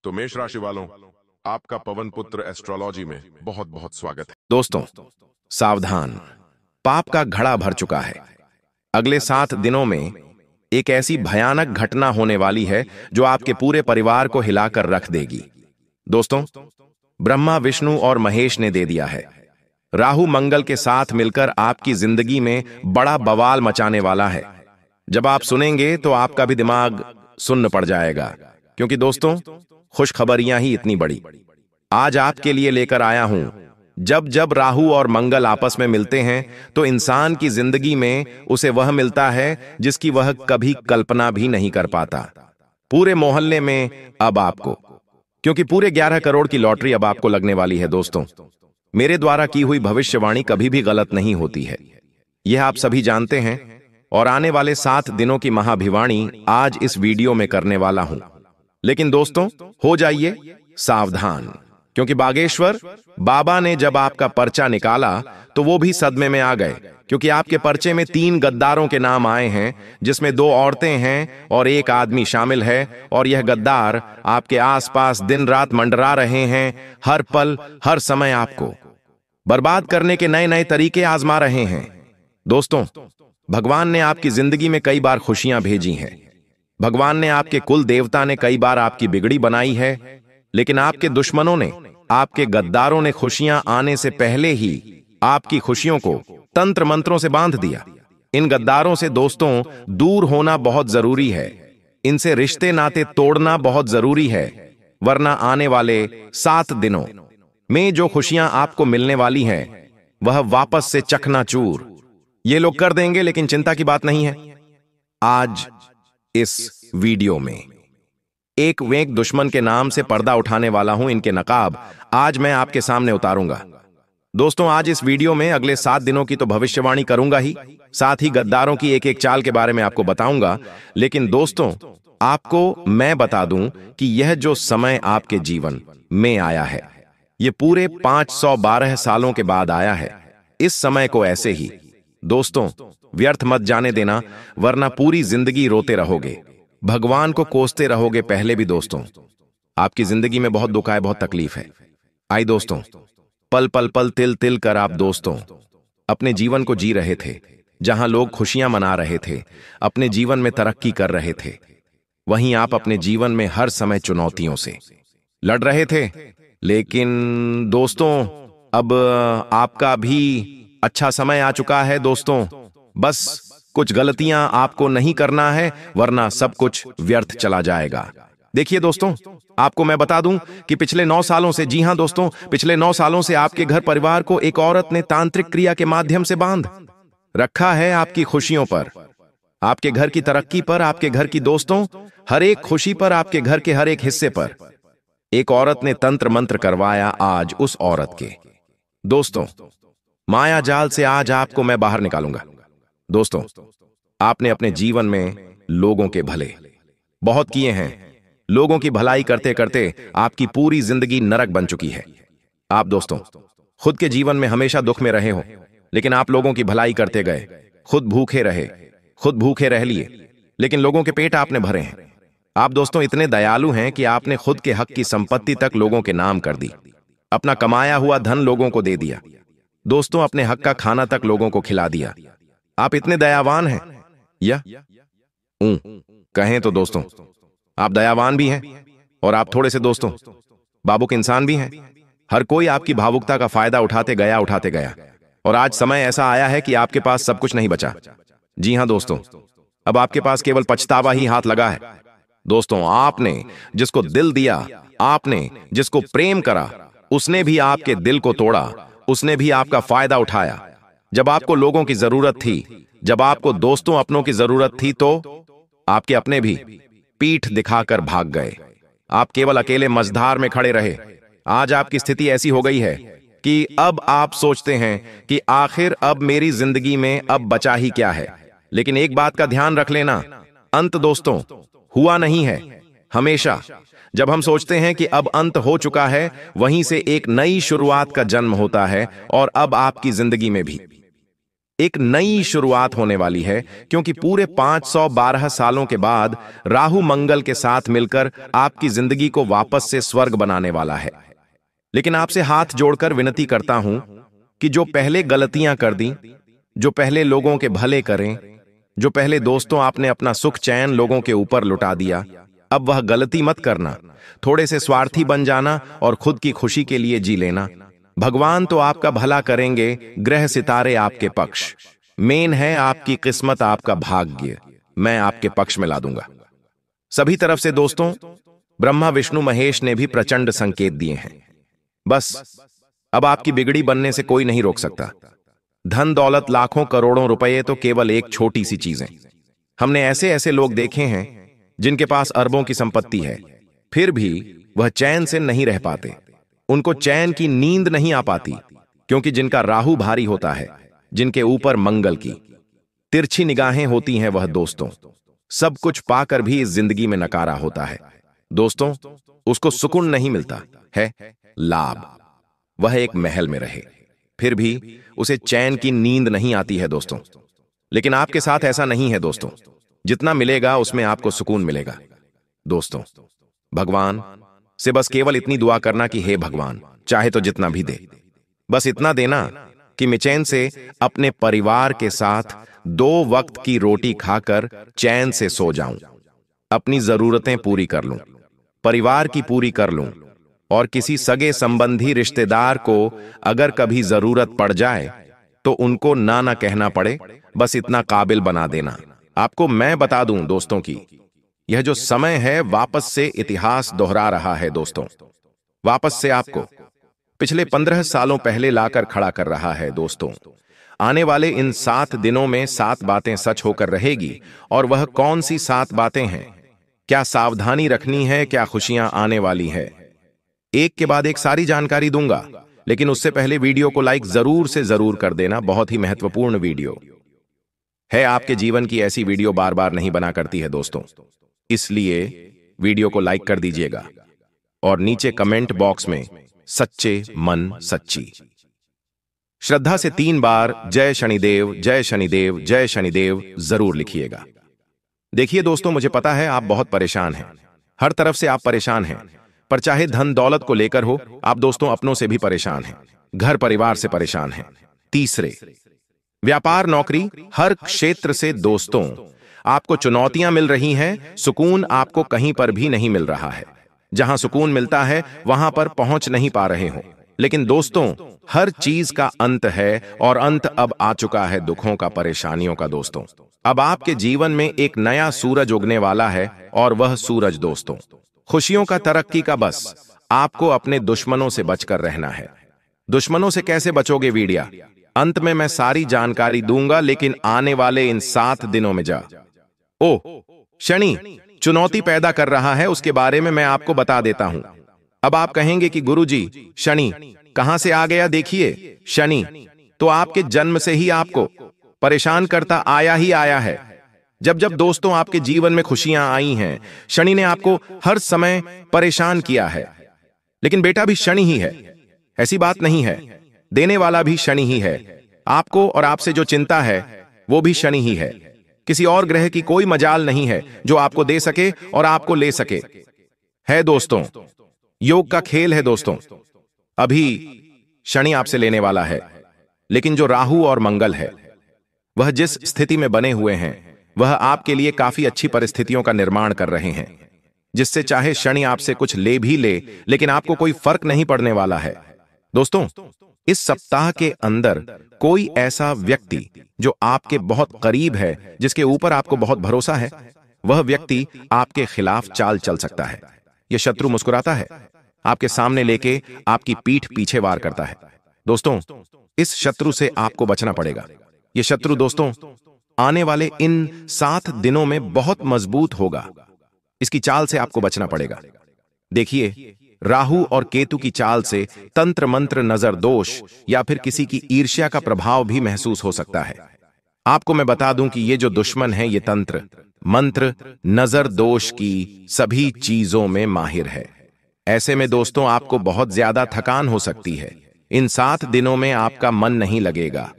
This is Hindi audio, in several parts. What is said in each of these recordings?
तो मेष राशि वालों, आपका पवन पुत्र एस्ट्रोलॉजी में बहुत बहुत स्वागत है। दोस्तों, सावधान, पाप का घड़ा भर चुका है। अगले 7 दिनों में एक ऐसी भयानक घटना होने वाली है जो आपके पूरे परिवार को हिलाकर रख देगी। दोस्तों, ब्रह्मा, विष्णु और महेश ने दे दिया है। राहु मंगल के साथ मिलकर आपकी जिंदगी में बड़ा बवाल मचाने वाला है। जब आप सुनेंगे तो आपका भी दिमाग सुन्न पड़ जाएगा, क्योंकि दोस्तों, खुशखबरियां ही इतनी बड़ी आज आपके लिए लेकर आया हूं। जब जब राहु और मंगल आपस में मिलते हैं तो इंसान की जिंदगी में उसे वह मिलता है जिसकी वह कभी कल्पना भी नहीं कर पाता। पूरे मोहल्ले में अब आपको, क्योंकि पूरे 11 करोड़ की लॉटरी अब आपको लगने वाली है। दोस्तों, मेरे द्वारा की हुई भविष्यवाणी कभी भी गलत नहीं होती है, यह आप सभी जानते हैं। और आने वाले 7 दिनों की महाभिवाणी आज इस वीडियो में करने वाला हूं। लेकिन दोस्तों, हो जाइए सावधान, क्योंकि बागेश्वर बाबा ने जब आपका पर्चा निकाला तो वो भी सदमे में आ गए, क्योंकि आपके पर्चे में 3 गद्दारों के नाम आए हैं, जिसमें 2 औरतें हैं और 1 आदमी शामिल है। और यह गद्दार आपके आसपास दिन रात मंडरा रहे हैं, हर पल हर समय आपको बर्बाद करने के नए नए तरीके आजमा रहे हैं। दोस्तों, भगवान ने आपकी जिंदगी में कई बार खुशियां भेजी हैं। भगवान ने, आपके कुल देवता ने कई बार आपकी बिगड़ी बनाई है, लेकिन आपके दुश्मनों ने, आपके गद्दारों ने खुशियां आने से पहले ही आपकी खुशियों को तंत्र मंत्रों से बांध दिया। इन गद्दारों से दोस्तों दूर होना बहुत जरूरी है। इनसे रिश्ते नाते तोड़ना बहुत जरूरी है, वरना आने वाले 7 दिनों में जो खुशियां आपको मिलने वाली हैं वह वापस से चकनाचूर ये लोग कर देंगे। लेकिन चिंता की बात नहीं है। आज इस वीडियो में एक वेक दुश्मन के नाम से पर्दा उठाने वाला हूं। इनके नकाब आज मैं आपके सामने उतारूंगा। दोस्तों, आज इस वीडियो में अगले 7 दिनों की तो भविष्यवाणी करूंगा ही, साथ ही गद्दारों की एक एक चाल के बारे में आपको बताऊंगा। लेकिन दोस्तों, आपको मैं बता दूं कि यह जो समय आपके जीवन में आया है, यह पूरे 512 सालों के बाद आया है। इस समय को ऐसे ही दोस्तों व्यर्थ मत जाने देना, वरना पूरी जिंदगी रोते रहोगे, भगवान को कोसते रहोगे। पहले भी दोस्तों, आपकी जिंदगी में बहुत दुख है, बहुत तकलीफ है। आई दोस्तों, पल पल पल तिल तिल कर आप दोस्तों अपने जीवन को जी रहे थे। जहां लोग खुशियां मना रहे थे, अपने जीवन में तरक्की कर रहे थे, वहीं आप अपने जीवन में हर समय चुनौतियों से लड़ रहे थे। लेकिन दोस्तों, अब आपका भी अच्छा समय आ चुका है। दोस्तों, बस कुछ गलतियां आपको नहीं करना है, वरना सब कुछ व्यर्थ चला जाएगा। देखिए दोस्तों, आपको मैं बता दूं कि पिछले 9 सालों से, जी हां दोस्तों, पिछले 9 सालों से आपके घर परिवार को एक औरत ने तांत्रिक क्रिया के माध्यम से बांध रखा है। आपकी खुशियों पर, आपके घर की तरक्की पर, आपके घर की दोस्तों हर एक खुशी पर, आपके घर के हर एक हिस्से पर एक औरत ने तंत्र मंत्र करवाया। आज उस औरत के दोस्तों माया जाल से आज आपको मैं बाहर निकालूंगा। दोस्तों, आपने अपने जीवन में लोगों के भले बहुत किए हैं। लोगों की भलाई करते करते आपकी पूरी जिंदगी नरक बन चुकी है। आप दोस्तों खुद के जीवन में हमेशा दुख में रहे हो, लेकिन आप लोगों की भलाई करते गए, खुद भूखे रहे, खुद भूखे रह लिए, लेकिन लोगों के पेट आपने भरे हैं। आप दोस्तों इतने दयालु हैं कि आपने खुद के हक की संपत्ति तक लोगों के नाम कर दी, अपना कमाया हुआ धन लोगों को दे दिया। दोस्तों, अपने हक का खाना तक लोगों को खिला दिया। आप इतने दयावान हैं, या कहें तो दोस्तों आप दयावान भी हैं, और आप थोड़े से दोस्तों भावुक इंसान भी हैं। हर कोई आपकी भावुकता का फायदा उठाते गया, और आज समय ऐसा आया है कि आपके पास सब कुछ नहीं बचा। जी हां दोस्तों, अब आपके पास केवल पछतावा ही हाथ लगा है। दोस्तों, आपने जिसको दिल दिया, आपने जिसको प्रेम करा, उसने भी आपके दिल को तोड़ा, उसने भी आपका फायदा उठाया। जब आपको लोगों की जरूरत थी, जब आपको दोस्तों अपनों की जरूरत थी, तो आपके अपने भी पीठ दिखाकर भाग गए। आप केवल अकेले मझधार में खड़े रहे। आज आपकी स्थिति ऐसी हो गई है कि अब आप सोचते हैं कि आखिर अब मेरी जिंदगी में अब बचा ही क्या है। लेकिन एक बात का ध्यान रख लेना, अंत दोस्तों हुआ नहीं है। हमेशा जब हम सोचते हैं कि अब अंत हो चुका है, वहीं से एक नई शुरुआत का जन्म होता है। और अब आपकी जिंदगी में भी एक नई शुरुआत होने वाली है, क्योंकि पूरे 512 सालों के बाद राहु मंगल के साथ मिलकर आपकी जिंदगी को वापस से स्वर्ग बनाने वाला है। लेकिन आपसे हाथ जोड़कर विनती करता हूं कि जो पहले गलतियां कर दी, जो पहले लोगों के भले करें, जो पहले दोस्तों आपने अपना सुख चैन लोगों के ऊपर लुटा दिया, अब वह गलती मत करना। थोड़े से स्वार्थी बन जाना और खुद की खुशी के लिए जी लेना। भगवान तो आपका भला करेंगे, ग्रह सितारे आपके पक्ष। मेन है आपकी किस्मत, आपका भाग्य मैं आपके पक्ष में ला दूंगा। सभी तरफ से दोस्तों ब्रह्मा विष्णु महेश ने भी प्रचंड संकेत दिए हैं। बस अब आपकी बिगड़ी बनने से कोई नहीं रोक सकता। धन दौलत लाखों करोड़ों रुपए तो केवल एक छोटी सी चीज है। हमने ऐसे ऐसे लोग देखे हैं जिनके पास अरबों की संपत्ति है, फिर भी वह चैन से नहीं रह पाते। उनको चैन की नींद नहीं आ पाती, क्योंकि जिनका राहु भारी होता है, जिनके ऊपर मंगल की तिरछी निगाहें होती हैं, वह दोस्तों सब कुछ पाकर भी इस जिंदगी में नकारा होता है। दोस्तों उसको सुकून नहीं मिलता है, लाभ। वह एक महल में रहे, फिर भी उसे चैन की नींद नहीं आती है दोस्तों। लेकिन आपके साथ ऐसा नहीं है दोस्तों। जितना मिलेगा उसमें आपको सुकून मिलेगा। दोस्तों भगवान से बस केवल इतनी दुआ करना कि हे भगवान, चाहे तो जितना भी दे, बस इतना देना कि मैं चैन से अपने परिवार के साथ 2 वक्त की रोटी खाकर चैन से सो जाऊं, अपनी जरूरतें पूरी कर लूं, परिवार की पूरी कर लूं, और किसी सगे संबंधी रिश्तेदार को अगर कभी जरूरत पड़ जाए तो उनको ना ना कहना पड़े, बस इतना काबिल बना देना। आपको मैं बता दूं दोस्तों की यह जो समय है वापस से इतिहास दोहरा रहा है दोस्तों। वापस से आपको पिछले 15 सालों पहले लाकर खड़ा कर रहा है दोस्तों। आने वाले इन 7 दिनों में 7 बातें सच होकर रहेगी। और वह कौन सी 7 बातें हैं, क्या सावधानी रखनी है, क्या खुशियां आने वाली है, एक के बाद एक सारी जानकारी दूंगा। लेकिन उससे पहले वीडियो को लाइक जरूर से जरूर कर देना। बहुत ही महत्वपूर्ण वीडियो है। आपके जीवन की ऐसी वीडियो बार बार नहीं बना करती है दोस्तों, इसलिए वीडियो को लाइक कर दीजिएगा और नीचे कमेंट बॉक्स में सच्चे मन सच्ची श्रद्धा से 3 बार जय शनिदेव जय शनिदेव जय शनिदेव जरूर लिखिएगा। देखिए दोस्तों, मुझे पता है आप बहुत परेशान हैं, हर तरफ से आप परेशान हैं, पर चाहे धन दौलत को लेकर हो, आप दोस्तों अपनों से भी परेशान हैं, घर परिवार से परेशान हैं। तीसरे, व्यापार नौकरी हर क्षेत्र से दोस्तों आपको चुनौतियां मिल रही हैं, सुकून आपको कहीं पर भी नहीं मिल रहा है। जहां सुकून मिलता है वहां पर पहुंच नहीं पा रहे हो। लेकिन दोस्तों हर चीज का अंत है, और अंत अब आ चुका है दुखों का, परेशानियों का दोस्तों। अब आपके जीवन में एक नया सूरज उगने वाला है, और वह सूरज दोस्तों खुशियों का, तरक्की का। बस आपको अपने दुश्मनों से बचकर रहना है। दुश्मनों से कैसे बचोगे वीडियो अंत में मैं सारी जानकारी दूंगा, लेकिन आने वाले इन 7 दिनों में शनि चुनौती पैदा कर रहा है, उसके बारे में मैं आपको बता देता हूं। अब आप कहेंगे कि गुरुजी शनि कहां से आ गया? देखिए, शनि तो आपके जन्म से ही आपको परेशान करता आया ही आया है। जब जब दोस्तों आपके जीवन में खुशियां आई हैं, शनि ने आपको हर समय परेशान किया है। लेकिन बेटा भी शनि ही है, ऐसी बात नहीं है, देने वाला भी शनि ही है। आपको और आपसे जो चिंता है वो भी शनि ही है। किसी और ग्रह की कोई मजाल नहीं है जो आपको दे सके और आपको ले सके। है दोस्तों, योग का खेल है दोस्तों। अभी शनि आपसे लेने वाला है, लेकिन जो राहु और मंगल है वह जिस स्थिति में बने हुए हैं, वह आपके लिए काफी अच्छी परिस्थितियों का निर्माण कर रहे हैं, जिससे चाहे शनि आपसे कुछ ले भी ले, लेकिन आपको कोई फर्क नहीं पड़ने वाला है। दोस्तों इस सप्ताह के अंदर कोई ऐसा व्यक्ति जो आपके बहुत करीब है, जिसके ऊपर आपको बहुत भरोसा है, वह व्यक्ति आपके खिलाफ चाल चल सकता है। यह शत्रु मुस्कुराता है, आपके सामने लेके आपकी पीठ पीछे वार करता है। दोस्तों इस शत्रु से आपको बचना पड़ेगा। यह शत्रु दोस्तों आने वाले इन 7 दिनों में बहुत मजबूत होगा। इसकी चाल से आपको बचना पड़ेगा। देखिए, राहु और केतु की चाल से तंत्र मंत्र, नजर दोष या फिर किसी की ईर्ष्या का प्रभाव भी महसूस हो सकता है। आपको मैं बता दूं कि ये जो दुश्मन है, ये तंत्र मंत्र, नजर दोष की सभी चीजों में माहिर है। ऐसे में दोस्तों आपको बहुत ज्यादा थकान हो सकती है। इन 7 दिनों में आपका मन नहीं लगेगा,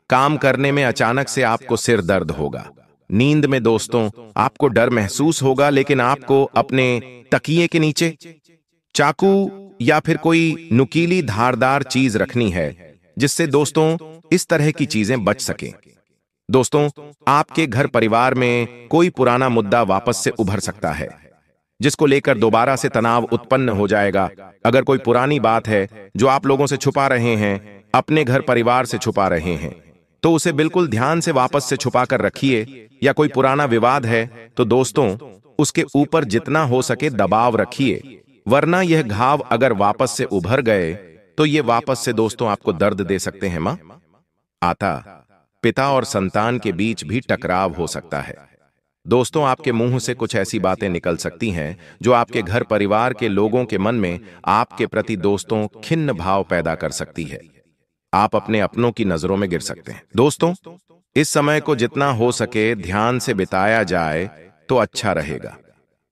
काम करने में अचानक से आपको सिर दर्द होगा। नींद में दोस्तों आपको डर महसूस होगा, लेकिन आपको अपने तकिए के नीचे चाकू या फिर कोई नुकीली धारदार चीज रखनी है, जिससे दोस्तों इस तरह की चीजें बच सकें। दोस्तों, आपके घर परिवार में कोई पुराना मुद्दा वापस से उभर सकता है, जिसको लेकर दोबारा से तनाव उत्पन्न हो जाएगा। अगर कोई पुरानी बात है जो आप लोगों से छुपा रहे हैं, अपने घर परिवार से छुपा रहे हैं, तो उसे बिल्कुल ध्यान से वापस से छुपा कर रखिए। या कोई पुराना विवाद है तो दोस्तों उसके ऊपर जितना हो सके दबाव रखिए, वरना यह घाव अगर वापस से उभर गए तो ये वापस से दोस्तों आपको दर्द दे सकते हैं। मां आता पिता और संतान के बीच भी टकराव हो सकता है। दोस्तों, आपके मुंह से कुछ ऐसी बातें निकल सकती हैं जो आपके घर परिवार के लोगों के मन में आपके प्रति दोस्तों खिन्न भाव पैदा कर सकती है। आप अपने अपनों की नजरों में गिर सकते हैं। दोस्तों, इस समय को जितना हो सके ध्यान से बिताया जाए तो अच्छा रहेगा।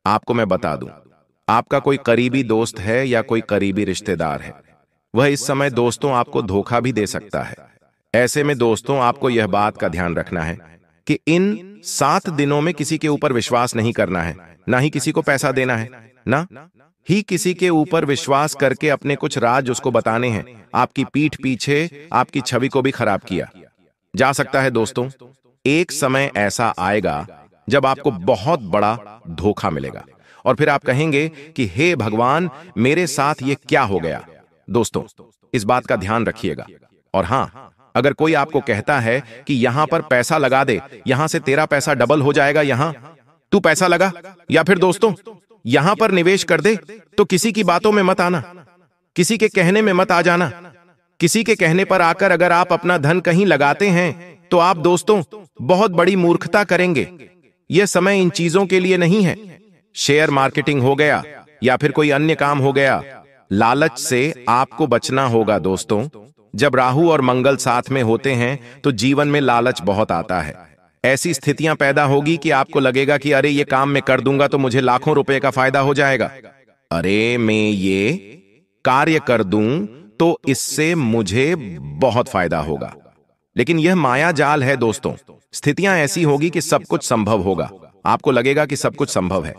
आपको मैं बता दूं, आपका कोई करीबी दोस्त है या कोई करीबी रिश्तेदार है, वह इस समय दोस्तों आपको धोखा भी दे सकता है। ऐसे में दोस्तों आपको यह बात का ध्यान रखना है कि इन 7 दिनों में किसी के ऊपर विश्वास नहीं करना है, ना ही किसी को पैसा देना है, ना ही किसी के ऊपर विश्वास करके अपने कुछ राज उसको बताने हैं। आपकी पीठ पीछे आपकी छवि को भी खराब किया जा सकता है। दोस्तों, एक समय ऐसा आएगा जब आपको बहुत बड़ा धोखा मिलेगा और फिर आप कहेंगे कि हे भगवान, मेरे साथ ये क्या हो गया। दोस्तों, इस बात का ध्यान रखिएगा। और हां, अगर कोई आपको कहता है कि यहां पर पैसा लगा दे, यहां से तेरा पैसा डबल हो जाएगा, यहां तू पैसा लगा, या फिर दोस्तों यहां पर निवेश कर दे, तो किसी की बातों में मत आना, किसी के कहने में मत आ जाना। किसी के कहने पर आकर अगर आप अपना धन कहीं लगाते हैं तो आप दोस्तों बहुत बड़ी मूर्खता करेंगे। यह समय इन चीजों के लिए नहीं है। शेयर मार्केटिंग हो गया या फिर कोई अन्य काम हो गया, लालच से आपको बचना होगा। दोस्तों, जब राहु और मंगल साथ में होते हैं तो जीवन में लालच बहुत आता है। ऐसी स्थितियां पैदा होगी कि आपको लगेगा कि अरे ये काम मैं कर दूंगा तो मुझे लाखों रुपए का फायदा हो जाएगा, अरे मैं ये कार्य कर दूं तो इससे मुझे बहुत फायदा होगा। लेकिन यह माया जाल है दोस्तों। स्थितियां ऐसी होगी कि सब कुछ संभव होगा, आपको लगेगा कि सब कुछ संभव है,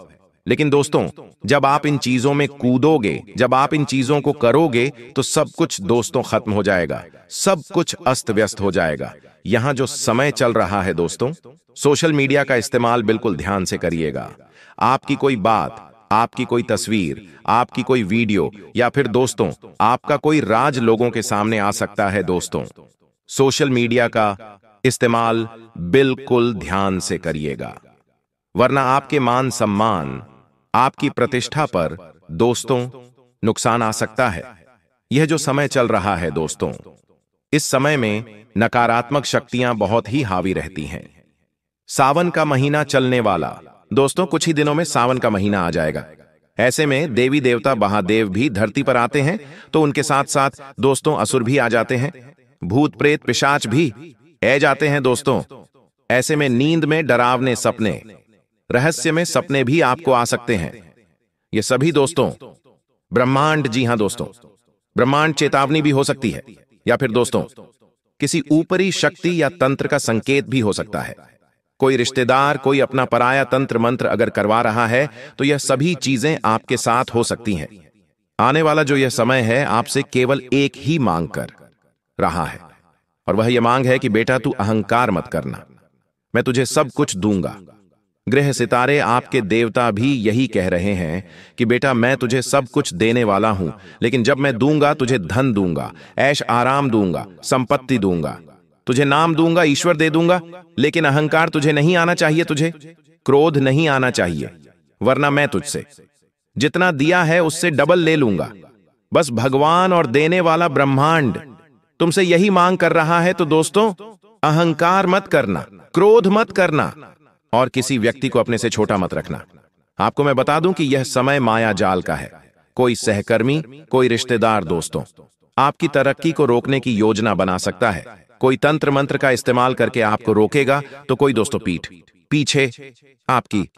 लेकिन दोस्तों जब आप इन चीजों में कूदोगे, जब आप इन चीजों को करोगे तो सब कुछ दोस्तों खत्म हो जाएगा, सब कुछ अस्त व्यस्त हो जाएगा। यहां जो समय चल रहा है दोस्तों, सोशल मीडिया का इस्तेमाल बिल्कुल ध्यान से करिएगा। आपकी कोई बात, आपकी कोई तस्वीर, आपकी कोई वीडियो या फिर दोस्तों आपका कोई राज लोगों के सामने आ सकता है। दोस्तों, सोशल मीडिया का इस्तेमाल बिल्कुल ध्यान से करिएगा, वरना आपके मान सम्मान, आपकी प्रतिष्ठा पर दोस्तों नुकसान आ सकता है। यह जो समय चल रहा है दोस्तों, इस समय में नकारात्मक शक्तियां बहुत ही हावी रहती हैं। सावन का महीना चलने वाला दोस्तों, कुछ ही दिनों में सावन का महीना आ जाएगा। ऐसे में देवी देवता महादेव भी धरती पर आते हैं, तो उनके साथ साथ दोस्तों असुर भी आ जाते हैं, भूत प्रेत पिशाच भी आ जाते हैं। दोस्तों, ऐसे में नींद में डरावने सपने, रहस्य में सपने भी आपको आ सकते हैं। ये सभी दोस्तों ब्रह्मांड, जी हां दोस्तों, ब्रह्मांड चेतावनी भी हो सकती है, या फिर दोस्तों किसी ऊपरी शक्ति या तंत्र का संकेत भी हो सकता है। कोई रिश्तेदार, कोई अपना पराया तंत्र मंत्र अगर करवा रहा है तो यह सभी चीजें आपके साथ हो सकती हैं। आने वाला जो यह समय है आपसे केवल एक ही मांग कर रहा है, और वह यह मांग है कि बेटा तू अहंकार मत करना, मैं तुझे सब कुछ दूंगा। ग्रह सितारे, आपके देवता भी यही कह रहे हैं कि बेटा मैं तुझे सब कुछ देने वाला हूं, लेकिन जब मैं दूंगा तुझे धन दूंगा, ऐश आराम दूंगा, संपत्ति दूंगा, तुझे नाम दूंगा, ईश्वर दे दूंगा, लेकिन अहंकार तुझे नहीं आना चाहिए, तुझे क्रोध नहीं आना चाहिए, वरना मैं तुझसे जितना दिया है उससे डबल ले लूंगा। बस भगवान और देने वाला ब्रह्मांड तुमसे यही मांग कर रहा है। तो दोस्तों अहंकार मत करना, क्रोध मत करना, और किसी व्यक्ति को अपने से छोटा मत रखना। आपको मैं बता दूं कि यह समय माया जाल का है। कोई सहकर्मी, कोई रिश्तेदार दोस्तों आपकी तरक्की को रोकने की योजना बना सकता है। कोई तंत्र मंत्र का इस्तेमाल करके आपको रोकेगा, तो कोई दोस्तों पीठ पीछे आपकी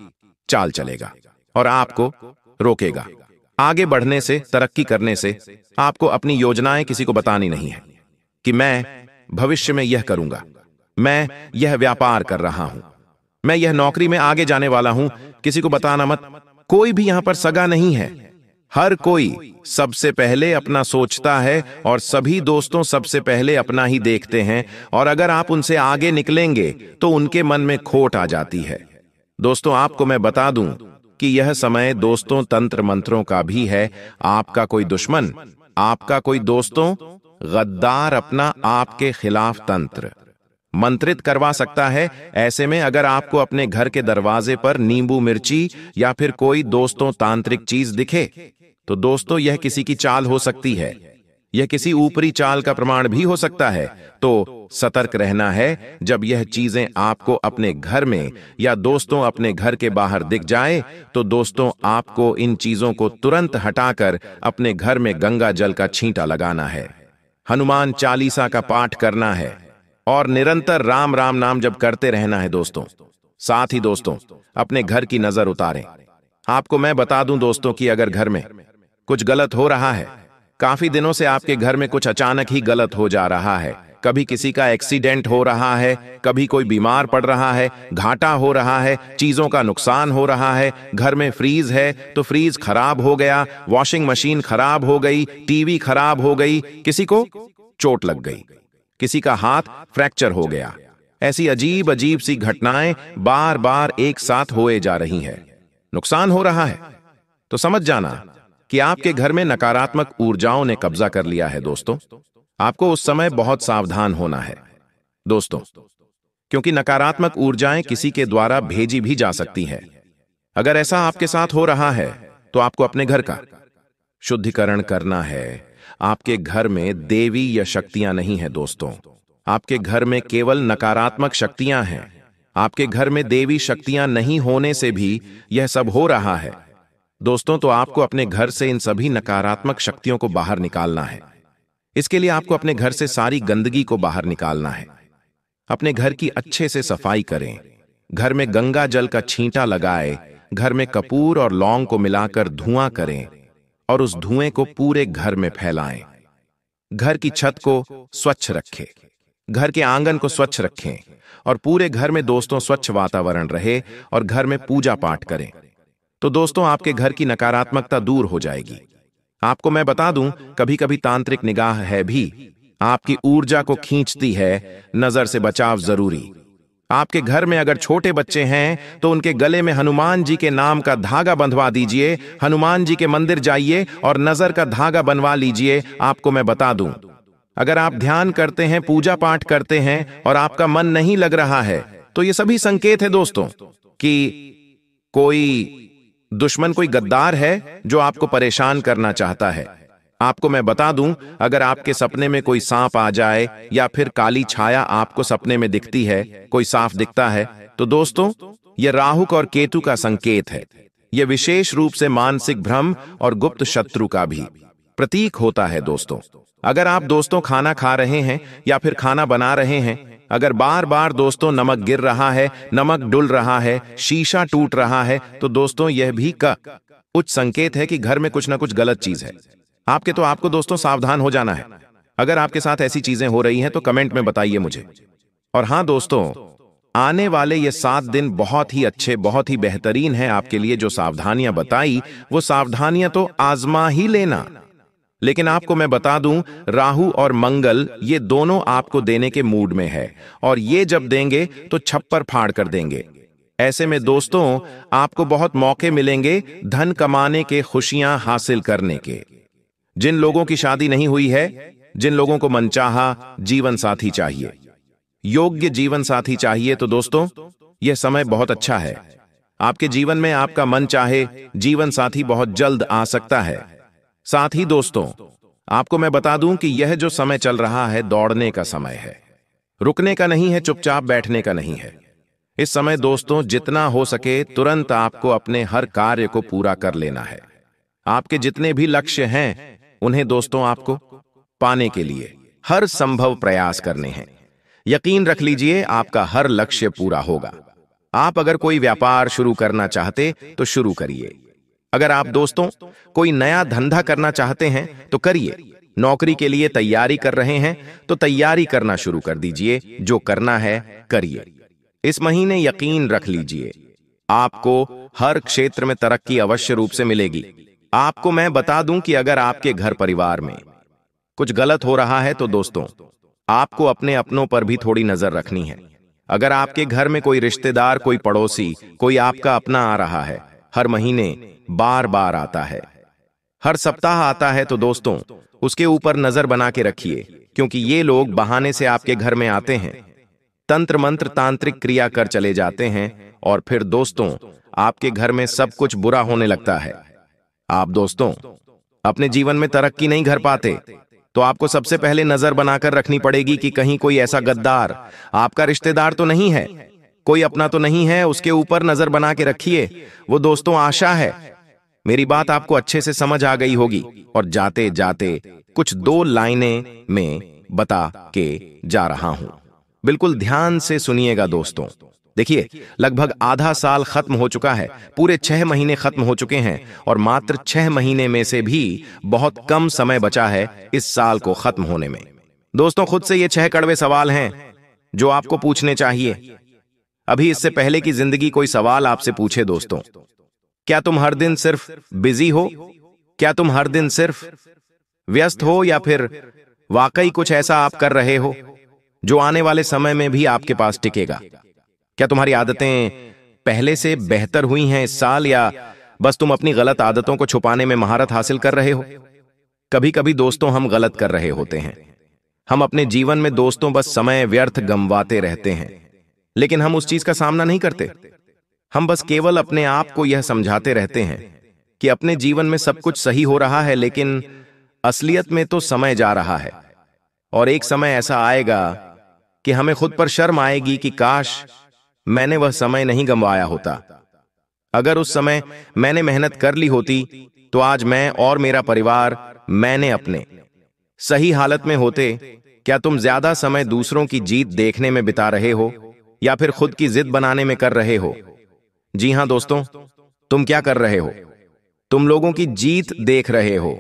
चाल चलेगा और आपको रोकेगा आगे बढ़ने से, तरक्की करने से। आपको अपनी योजनाएं किसी को बतानी नहीं है कि मैं भविष्य में यह करूंगा, मैं यह व्यापार कर रहा हूं, मैं यह नौकरी में आगे जाने वाला हूं, किसी को बताना मत। कोई भी यहां पर सगा नहीं है। हर कोई सबसे पहले अपना सोचता है और सभी दोस्तों सबसे पहले अपना ही देखते हैं, और अगर आप उनसे आगे निकलेंगे तो उनके मन में खोट आ जाती है। दोस्तों, आपको मैं बता दूं कि यह समय दोस्तों तंत्र मंत्रों का भी है। आपका कोई दुश्मन, आपका कोई दोस्तों गद्दार अपना आपके खिलाफ तंत्र मंत्रित करवा सकता है। ऐसे में अगर आपको अपने घर के दरवाजे पर नींबू मिर्ची या फिर कोई दोस्तों तांत्रिक चीज दिखे, तो दोस्तों यह किसी की चाल हो सकती है, यह किसी ऊपरी चाल का प्रमाण भी हो सकता है। तो सतर्क रहना है। जब यह चीजें आपको अपने घर में या दोस्तों अपने घर के बाहर दिख जाए, तो दोस्तों आपको इन चीजों को तुरंत हटाकर अपने घर में गंगा जल का छींटा लगाना है, हनुमान चालीसा का पाठ करना है और निरंतर राम राम नाम जप करते रहना है दोस्तों। साथ ही दोस्तों अपने घर की नजर उतारें। आपको मैं बता दूं दोस्तों कि अगर घर में कुछ गलत हो रहा है, काफी दिनों से आपके घर में कुछ अचानक ही गलत हो जा रहा है, कभी किसी का एक्सीडेंट हो रहा है, कभी कोई बीमार पड़ रहा है, घाटा हो रहा है, चीजों का नुकसान हो रहा है, घर में फ्रीज है तो फ्रीज खराब हो गया, वॉशिंग मशीन खराब हो गई, टीवी खराब हो गई, किसी को चोट लग गई, किसी का हाथ फ्रैक्चर हो गया, ऐसी अजीब अजीब सी घटनाएं बार बार एक साथ होए जा रही हैं, नुकसान हो रहा है, तो समझ जाना कि आपके घर में नकारात्मक ऊर्जाओं ने कब्जा कर लिया है। दोस्तों आपको उस समय बहुत सावधान होना है दोस्तों, क्योंकि नकारात्मक ऊर्जाएं किसी के द्वारा भेजी भी जा सकती हैं। अगर ऐसा आपके साथ हो रहा है तो आपको अपने घर का शुद्धिकरण करना है। आपके घर में देवी या शक्तियां नहीं है दोस्तों, आपके घर में केवल नकारात्मक शक्तियां हैं। आपके घर में देवी शक्तियां नहीं होने से भी यह सब हो रहा है दोस्तों। तो आपको अपने घर से इन सभी नकारात्मक शक्तियों को बाहर निकालना है। इसके लिए आपको अपने घर से सारी गंदगी को बाहर निकालना है। अपने घर की अच्छे से सफाई करें, घर में गंगा जल का छींटा लगाए, घर में कपूर और लौंग को मिलाकर धुआं करें और उस धुएं को पूरे घर में फैलाएं। घर की छत को स्वच्छ रखें, घर के आंगन को स्वच्छ रखें और पूरे घर में दोस्तों स्वच्छ वातावरण रहे और घर में पूजा पाठ करें। तो दोस्तों आपके घर की नकारात्मकता दूर हो जाएगी। आपको मैं बता दूं, कभी कभी तांत्रिक निगाह है भी आपकी ऊर्जा को खींचती है। नजर से बचाव जरूरी। आपके घर में अगर छोटे बच्चे हैं तो उनके गले में हनुमान जी के नाम का धागा बंधवा दीजिए। हनुमान जी के मंदिर जाइए और नजर का धागा बनवा लीजिए। आपको मैं बता दूं, अगर आप ध्यान करते हैं, पूजा पाठ करते हैं और आपका मन नहीं लग रहा है, तो ये सभी संकेत है दोस्तों कि कोई दुश्मन, कोई गद्दार है जो आपको परेशान करना चाहता है। आपको मैं बता दूं, अगर आपके सपने में कोई सांप आ जाए या फिर काली छाया आपको सपने में दिखती है, कोई साफ दिखता है, तो दोस्तों यह राहु और केतु का संकेत है। यह विशेष रूप से मानसिक भ्रम और गुप्त शत्रु का भी प्रतीक होता है दोस्तों। अगर आप दोस्तों खाना खा रहे हैं या फिर खाना बना रहे हैं, अगर बार बार दोस्तों नमक गिर रहा है, नमक डुल रहा है, शीशा टूट रहा है, तो दोस्तों यह भी का उच्च संकेत है कि घर में कुछ ना कुछ गलत चीज है। आपको दोस्तों सावधान हो जाना है। अगर आपके साथ ऐसी चीजें हो रही हैं तो कमेंट में बताइए मुझे। और हां दोस्तों, आने वाले ये 7 दिन बहुत ही अच्छे, बहुत ही बेहतरीन हैं आपके लिए। जो सावधानियां बताई वो सावधानियां तो आजमा ही लेना, लेकिन आपको मैं बता दूं, राहु और मंगल ये दोनों आपको देने के मूड में है और ये जब देंगे तो छप्पर फाड़ कर देंगे। ऐसे में दोस्तों आपको बहुत मौके मिलेंगे धन कमाने के, खुशियां हासिल करने के। जिन लोगों की शादी नहीं हुई है, जिन लोगों को मनचाहा जीवन साथी चाहिए, योग्य जीवन साथी चाहिए, तो दोस्तों यह समय बहुत अच्छा है। आपके जीवन में आपका मन चाहे जीवन साथी बहुत जल्द आ सकता है। साथ ही दोस्तों आपको मैं बता दूं कि यह जो समय चल रहा है दौड़ने का समय है, रुकने का नहीं है, चुपचाप बैठने का नहीं है। इस समय दोस्तों जितना हो सके तुरंत आपको अपने हर कार्य को पूरा कर लेना है। आपके जितने भी लक्ष्य हैं उन्हें दोस्तों आपको पाने के लिए हर संभव प्रयास करने हैं। यकीन रख लीजिए आपका हर लक्ष्य पूरा होगा। आप अगर कोई व्यापार शुरू करना चाहते तो शुरू करिए। अगर आप दोस्तों कोई नया धंधा करना चाहते हैं तो करिए। नौकरी के लिए तैयारी कर रहे हैं तो तैयारी करना शुरू कर दीजिए। जो करना है करिए। इस महीने यकीन रख लीजिए, आपको हर क्षेत्र में तरक्की अवश्य रूप से मिलेगी। आपको मैं बता दूं कि अगर आपके घर परिवार में कुछ गलत हो रहा है तो दोस्तों, आपको अपने अपनों पर भी थोड़ी नजर रखनी है। अगर आपके घर में कोई रिश्तेदार, कोई पड़ोसी, कोई आपका अपना आ रहा है, हर महीने बार बार आता है, हर सप्ताह आता है, तो दोस्तों उसके ऊपर नजर बना के रखिए, क्योंकि ये लोग बहाने से आपके घर में आते हैं, तंत्र मंत्र तांत्रिक क्रिया कर चले जाते हैं और फिर दोस्तों आपके घर में सब कुछ बुरा होने लगता है। आप दोस्तों अपने जीवन में तरक्की नहीं कर पाते तो आपको सबसे पहले नजर बनाकर रखनी पड़ेगी कि कहीं कोई ऐसा गद्दार आपका रिश्तेदार तो नहीं है, कोई अपना तो नहीं है। उसके ऊपर नजर बना के रखिए। वो दोस्तों आशा है। मेरी बात आपको अच्छे से समझ आ गई होगी और जाते जाते कुछ 2 लाइनें में बता के जा रहा हूं। बिल्कुल ध्यान से सुनिएगा दोस्तों। देखिए, लगभग आधा साल खत्म हो चुका है, पूरे 6 महीने खत्म हो चुके हैं और मात्र 6 महीने में से भी बहुत कम समय बचा है इस साल को खत्म होने में। दोस्तों खुद से ये 6 कड़वे सवाल हैं जो आपको पूछने चाहिए। अभी इससे पहले कि जिंदगी कोई सवाल आपसे पूछे दोस्तों, क्या तुम हर दिन सिर्फ बिजी हो? क्या तुम हर दिन सिर्फ व्यस्त हो, या फिर वाकई कुछ ऐसा आप कर रहे हो जो आने वाले समय में भी आपके पास टिकेगा? क्या तुम्हारी आदतें पहले से बेहतर हुई हैं इस साल, या बस तुम अपनी गलत आदतों को छुपाने में महारत हासिल कर रहे हो? कभी कभी दोस्तों हम गलत कर रहे होते हैं। हम अपने जीवन में दोस्तों बस समय व्यर्थ गंवाते रहते हैं, लेकिन हम उस चीज का सामना नहीं करते। हम बस केवल अपने आप को यह समझाते रहते हैं कि अपने जीवन में सब कुछ सही हो रहा है, लेकिन असलियत में तो समय जा रहा है और एक समय ऐसा आएगा कि हमें खुद पर शर्म आएगी कि काश मैंने वह समय नहीं गंवाया होता। अगर उस समय मैंने मेहनत कर ली होती तो आज मैं और मेरा परिवार मैंने अपने सही हालत में होते। क्या तुम ज्यादा समय दूसरों की जीत देखने में बिता रहे हो या फिर खुद की जिद बनाने में कर रहे हो? जी हां दोस्तों, तुम क्या कर रहे हो? तुम लोगों की जीत देख रहे हो।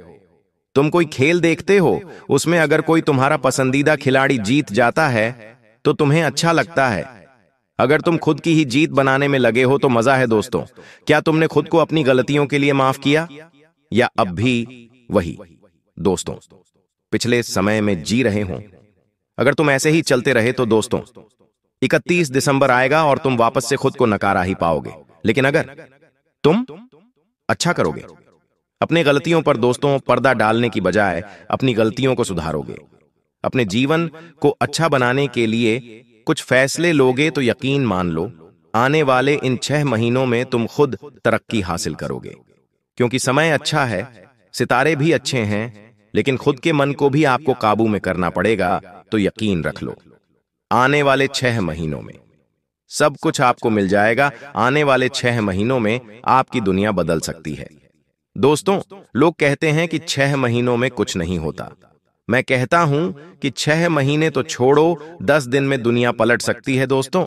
तुम कोई खेल देखते हो, उसमें अगर कोई तुम्हारा पसंदीदा खिलाड़ी जीत जाता है तो तुम्हें अच्छा लगता है। अगर तुम खुद की ही जीत बनाने में लगे हो तो मजा है दोस्तों। क्या तुमने खुद को अपनी गलतियों के लिए माफ किया, या अब भी वही दोस्तों पिछले समय में जी रहे हो? अगर तुम ऐसे ही चलते रहे तो दोस्तों 31 दिसंबर आएगा और तुम वापस से खुद को नकारा ही पाओगे। लेकिन अगर तुम अच्छा करोगे, अपने गलतियों पर दोस्तों पर्दा डालने की बजाय अपनी गलतियों को सुधारोगे, अपने जीवन को अच्छा बनाने के लिए कुछ फैसले लोगे, तो यकीन मान लो आने वाले इन 6 महीनों में तुम खुद तरक्की हासिल करोगे। क्योंकि समय अच्छा है, सितारे भी अच्छे हैं, लेकिन खुद के मन को भी आपको काबू में करना पड़ेगा। तो यकीन रख लो, आने वाले 6 महीनों में सब कुछ आपको मिल जाएगा। आने वाले 6 महीनों में आपकी दुनिया बदल सकती है। दोस्तों लोग कहते हैं कि 6 महीनों में कुछ नहीं होता। मैं कहता हूं कि 6 महीने तो छोड़ो, 10 दिन में दुनिया पलट सकती है दोस्तों।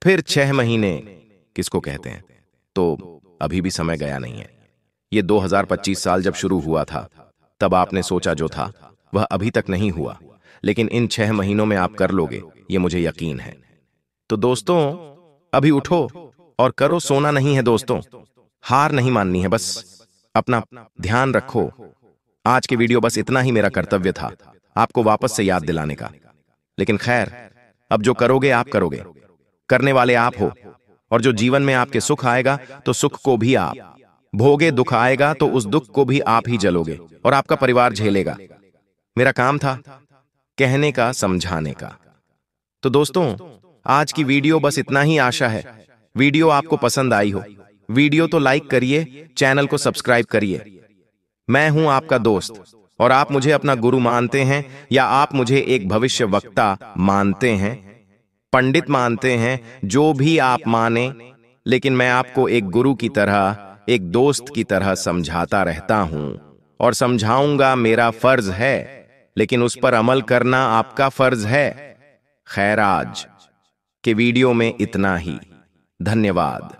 फिर 6 महीने किसको कहते हैं? तो अभी भी समय गया नहीं है। ये 2025 साल जब शुरू हुआ था तब आपने सोचा जो था वह अभी तक नहीं हुआ, लेकिन इन 6 महीनों में आप कर लोगे, ये मुझे यकीन है। तो दोस्तों अभी उठो और करो। सोना नहीं है दोस्तों, हार नहीं माननी है, बस अपना ध्यान रखो। आज के वीडियो बस इतना ही मेरा कर्तव्य था, आपको वापस से याद दिलाने का। लेकिन खैर, अब जो करोगे आप करोगे, करने वाले आप हो। और जो जीवन में आपके सुख आएगा तो सुख को भी आप भोगे, दुख आएगा तो उस दुख को भी आप ही जलोगे और आपका परिवार झेलेगा। मेरा काम था कहने का, समझाने का। तो दोस्तों आज की वीडियो बस इतना ही। आशा है वीडियो आपको पसंद आई हो। वीडियो तो लाइक करिए, चैनल को सब्सक्राइब करिए। मैं हूं आपका दोस्त और आप मुझे अपना गुरु मानते हैं या आप मुझे एक भविष्य वक्ता मानते हैं, पंडित मानते हैं, जो भी आप माने, लेकिन मैं आपको एक गुरु की तरह, एक दोस्त की तरह समझाता रहता हूं और समझाऊंगा। मेरा फर्ज है, लेकिन उस पर अमल करना आपका फर्ज है। खैर, आज के वीडियो में इतना ही। धन्यवाद।